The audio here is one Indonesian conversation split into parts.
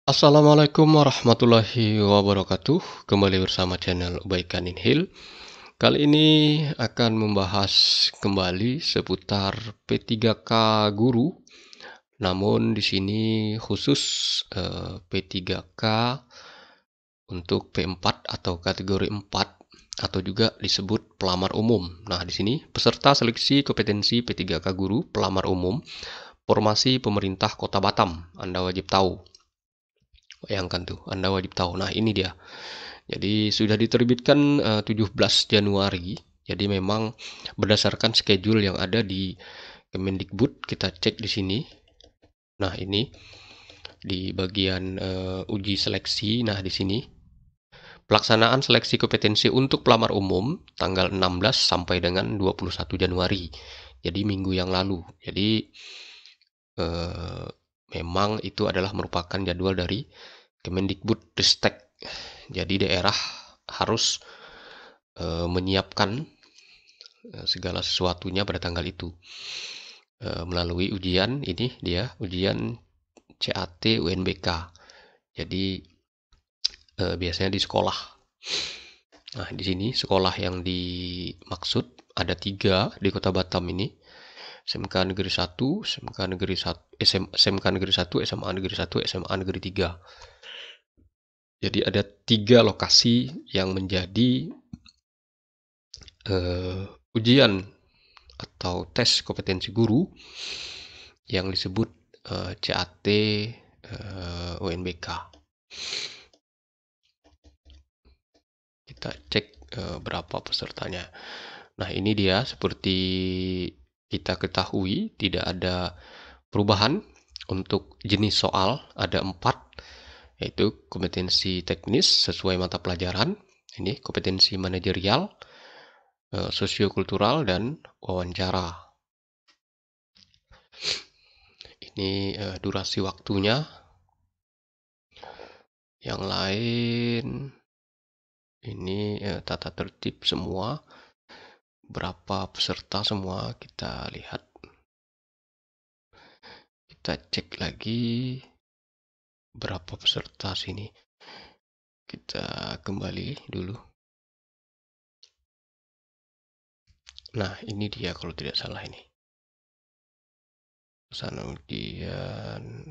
Assalamualaikum warahmatullahi wabarakatuh. Kembali bersama channel Ubaikan Inhil. Kali ini akan membahas kembali seputar P3K guru. Namun di sini khusus P3K untuk P4 atau kategori 4 atau juga disebut pelamar umum. Nah, di sini peserta seleksi kompetensi P3K guru pelamar umum formasi pemerintah Kota Batam. Anda wajib tahu. Bayangkan tuh, Anda wajib tahu. Nah, ini dia. Jadi sudah diterbitkan 17 Januari. Jadi memang berdasarkan schedule yang ada di Kemendikbud, kita cek di sini. Nah, ini di bagian uji seleksi. Nah, di sini pelaksanaan seleksi kompetensi untuk pelamar umum tanggal 16 sampai dengan 21 Januari. Jadi minggu yang lalu. Jadi memang itu adalah merupakan jadwal dari Kemendikbud Ristek. Jadi daerah harus menyiapkan segala sesuatunya pada tanggal itu melalui ujian. Ini dia ujian CAT UNBK. Jadi biasanya di sekolah. Nah, di sini sekolah yang dimaksud ada 3 di Kota Batam ini. SMK Negeri 1, SMK Negeri 1, SMK Negeri 1, SMA Negeri 1, SMA Negeri 3. Jadi ada 3 lokasi yang menjadi ujian atau tes kompetensi guru yang disebut CAT UNBK. Kita cek berapa pesertanya. Nah, ini dia, seperti kita ketahui tidak ada perubahan untuk jenis soal, ada 4, yaitu kompetensi teknis sesuai mata pelajaran, ini kompetensi manajerial, sosiokultural, dan wawancara. Ini durasi waktunya. Yang lain ini tata tertib semua, berapa peserta semua kita lihat. Kita cek lagi berapa peserta sini. Kita kembali dulu. Nah, ini dia kalau tidak salah ini. Sana ujian.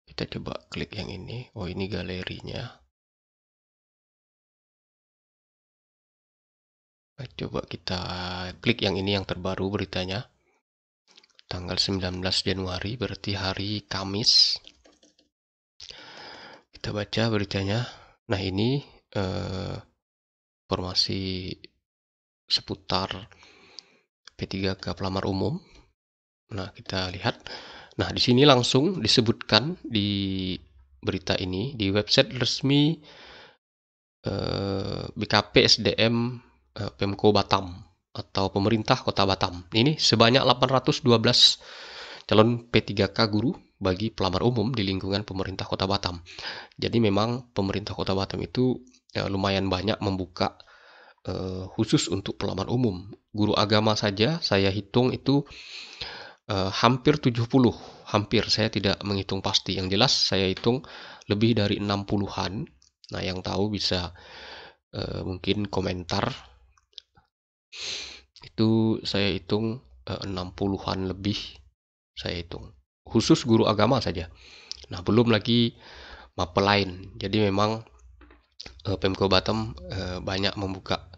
Kita coba klik yang ini. Oh, ini galerinya. Coba kita klik yang ini, yang terbaru beritanya. Tanggal 19 Januari, berarti hari Kamis. Kita baca beritanya. Nah, ini informasi seputar P3K pelamar umum. Nah, kita lihat. Nah, di sini langsung disebutkan di berita ini, di website resmi BKP SDM Pemko Batam atau pemerintah Kota Batam. Ini sebanyak 812 calon P3K guru bagi pelamar umum di lingkungan pemerintah Kota Batam. Jadi memang pemerintah Kota Batam itu lumayan banyak membuka khusus untuk pelamar umum. Guru agama saja saya hitung itu hampir 70. Hampir, saya tidak menghitung pasti. Yang jelas saya hitung lebih dari 60-an. Nah, yang tahu bisa mungkin komentar. Itu saya hitung 60-an lebih saya hitung. Khusus guru agama saja. Nah, belum lagi mapel lain. Jadi memang Pemko Batam banyak membuka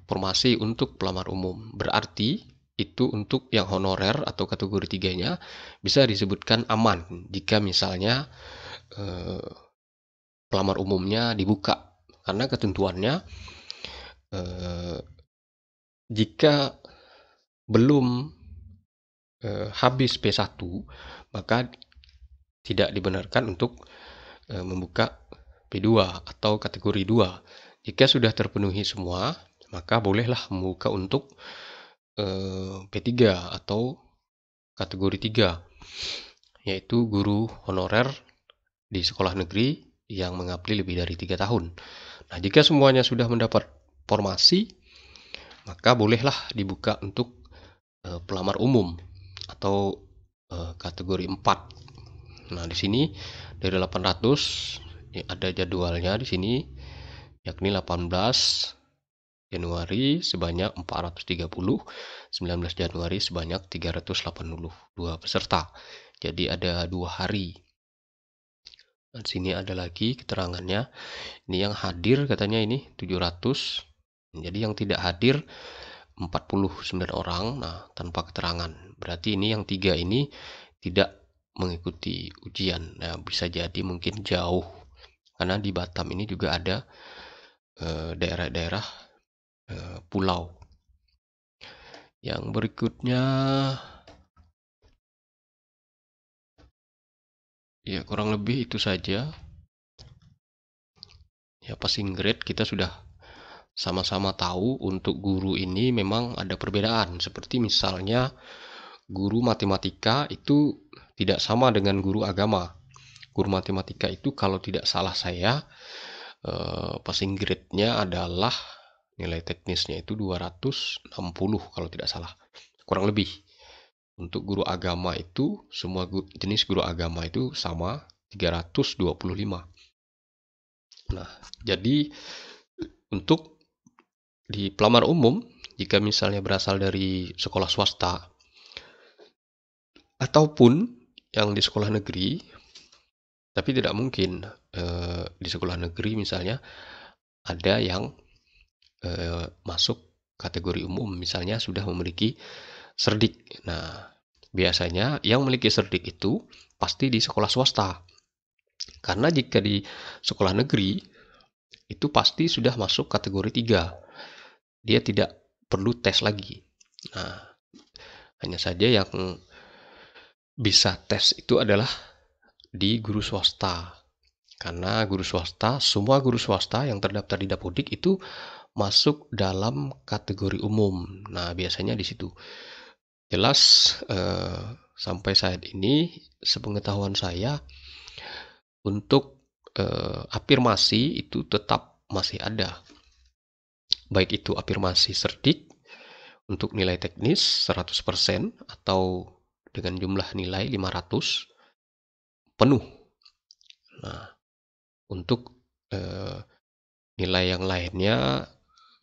formasi untuk pelamar umum. Berarti itu untuk yang honorer atau kategori 3-nya bisa disebutkan aman jika misalnya pelamar umumnya dibuka. Karena ketentuannya jika belum habis P1, maka tidak dibenarkan untuk membuka P2 atau kategori 2. Jika sudah terpenuhi semua, maka bolehlah membuka untuk P3 atau kategori 3, yaitu guru honorer di sekolah negeri yang mengabdi lebih dari 3 tahun. Nah, jika semuanya sudah mendapat formasi, maka bolehlah dibuka untuk pelamar umum atau kategori 4. Nah, di sini dari 800 ada jadwalnya di sini, yakni 18 Januari sebanyak 430, 19 Januari sebanyak 382 peserta. Jadi ada 2 hari. Nah, di sini ada lagi keterangannya. Ini yang hadir katanya ini 700. Jadi yang tidak hadir 49 orang, nah tanpa keterangan. Berarti ini yang 3 ini tidak mengikuti ujian. Nah, bisa jadi mungkin jauh. Karena di Batam ini juga ada daerah-daerah pulau. Yang berikutnya ya kurang lebih itu saja. Ya passing grade kita sudah sama-sama tahu untuk guru ini memang ada perbedaan. Seperti misalnya guru matematika itu tidak sama dengan guru agama. Guru matematika itu kalau tidak salah saya passing grade-nya adalah nilai teknisnya itu 260 kalau tidak salah. Kurang lebih. Untuk guru agama itu semua jenis guru agama itu sama 325. Nah, jadi untuk di pelamar umum, jika misalnya berasal dari sekolah swasta ataupun yang di sekolah negeri, tapi tidak mungkin di sekolah negeri misalnya ada yang masuk kategori umum, misalnya sudah memiliki cerdik. Nah, biasanya yang memiliki cerdik itu pasti di sekolah swasta. Karena jika di sekolah negeri itu pasti sudah masuk kategori 3. Dia tidak perlu tes lagi. Nah, hanya saja yang bisa tes itu adalah di guru swasta. Karena guru swasta, semua guru swasta yang terdaftar di Dapodik itu masuk dalam kategori umum. Nah, biasanya di situ. Jelas sampai saat ini sepengetahuan saya untuk afirmasi itu tetap masih ada. Baik itu afirmasi cerdik untuk nilai teknis 100% atau dengan jumlah nilai 500 penuh. Nah, untuk nilai yang lainnya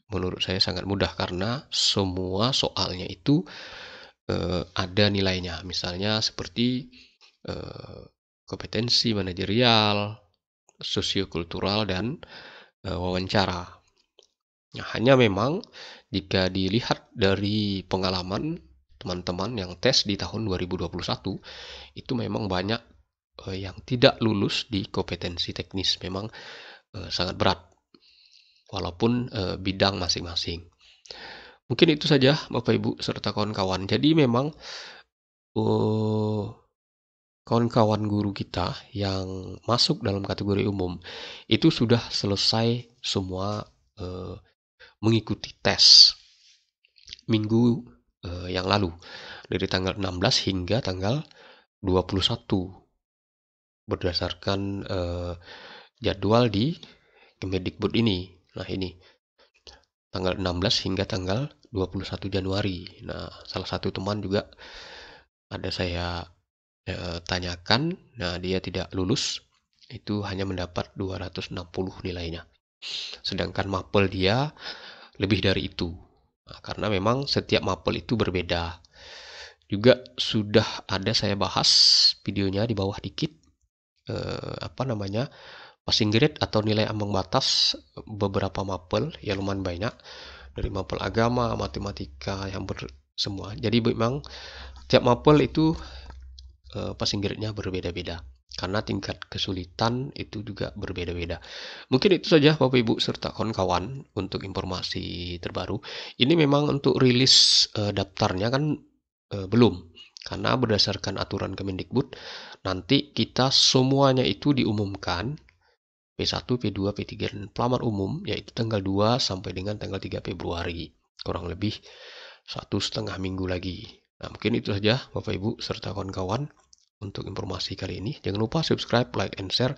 menurut saya sangat mudah karena semua soalnya itu ada nilainya. Misalnya seperti kompetensi manajerial, sosiokultural, dan wawancara. Nah, hanya memang jika dilihat dari pengalaman teman-teman yang tes di tahun 2021, itu memang banyak yang tidak lulus di kompetensi teknis. Memang sangat berat, walaupun bidang masing-masing. Mungkin itu saja Bapak Ibu serta kawan-kawan. Jadi memang kawan-kawan guru kita yang masuk dalam kategori umum itu sudah selesai semua mengikuti tes minggu yang lalu dari tanggal 16 hingga tanggal 21 berdasarkan jadwal di Kemendikbud ini. Nah, ini tanggal 16 hingga tanggal 21 Januari. Nah, salah satu teman juga ada saya tanyakan, nah dia tidak lulus, itu hanya mendapat 260 nilainya. Sedangkan mapel dia lebih dari itu. Nah, karena memang setiap mapel itu berbeda. Juga sudah ada saya bahas videonya di bawah dikit, passing grade atau nilai ambang batas beberapa mapel, ya lumayan banyak. Dari mapel agama, matematika, yang semua. Jadi memang tiap mapel itu passing grade-nya berbeda-beda. Karena tingkat kesulitan itu juga berbeda-beda. Mungkin itu saja Bapak Ibu serta kawan-kawan untuk informasi terbaru. Ini memang untuk rilis daftarnya kan belum. Karena berdasarkan aturan Kemendikbud, nanti kita semuanya itu diumumkan P1, P2, P3, dan pelamar umum, yaitu tanggal 2 sampai dengan tanggal 3 Februari. Kurang lebih 1,5 minggu lagi. Nah, mungkin itu saja Bapak Ibu serta kawan-kawan untuk informasi kali ini. Jangan lupa subscribe, like, and share.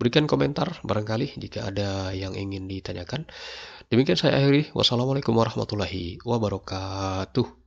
Berikan komentar barangkali jika ada yang ingin ditanyakan. Demikian saya akhiri. Wassalamualaikum warahmatullahi wabarakatuh.